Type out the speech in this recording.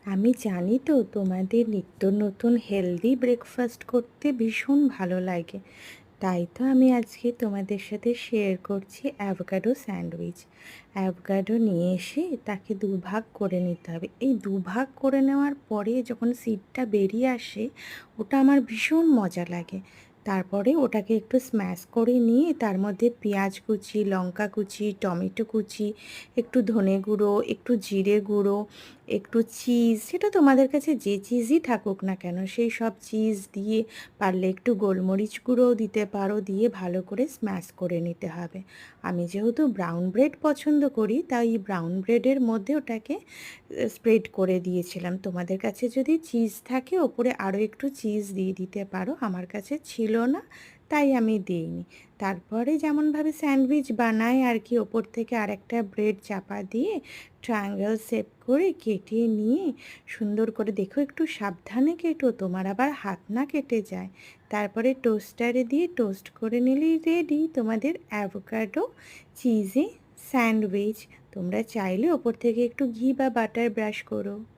আমি জানি তো তোমাদের নিত্য নতুন হেলদি ব্রেকফাস্ট করতে ভীষণ ভালো লাগে। তাই তো আমি আজকে তোমাদের সাথে শেয়ার করছি অ্যাভোকাডো স্যান্ডউইচ। অ্যাভোকাডো নিয়ে এসে তাকে দুভাগ করে নিতে হবে। এই দুভাগ করে নেওয়ার পরে যখন সিডটা বেরিয়ে আসে, ওটা আমার ভীষণ মজা লাগে। তারপরে ওটাকে একটু স্ম্যাশ করে নিয়ে তার মধ্যে পেঁয়াজ কুচি, লঙ্কা কুচি, টমেটো কুচি, একটু ধনে গুঁড়ো, একটু জিরে গুঁড়ো, একটু চিজ, সেটা তোমাদের কাছে যে চিজই থাকুক না কেন সেই সব চিজ দিয়ে, পারলে একটু গোলমরিচ গুঁড়োও দিতে পারো, দিয়ে ভালো করে স্ম্যাশ করে নিতে হবে। আমি যেহেতু ব্রাউন ব্রেড পছন্দ করি তাই ব্রাউন ব্রেডের মধ্যে ওটাকে স্প্রেড করে দিয়েছিলাম। তোমাদের কাছে যদি চিজ থাকে ওপরে আরও একটু চিজ দিয়ে দিতে পারো, আমার কাছে ছিল না তাই আমি দিইনি। তারপরে যেমনভাবে স্যান্ডউইচ বানায় আর কি, ওপর থেকে আরেকটা ব্রেড চাপা দিয়ে ট্রায়াঙ্গেল শেপ করে কেটে নিয়ে সুন্দর করে, দেখো একটু সাবধানে কেটো, তোমার আবার হাত না কেটে যায়। তারপরে টোস্টারে দিয়ে টোস্ট করে নিলেই রেডি তোমাদের অ্যাভোকাডো চিজে স্যান্ডউইচ। তোমরা চাইলে ওপর থেকে একটু ঘি বা বাটার ব্রাশ করো।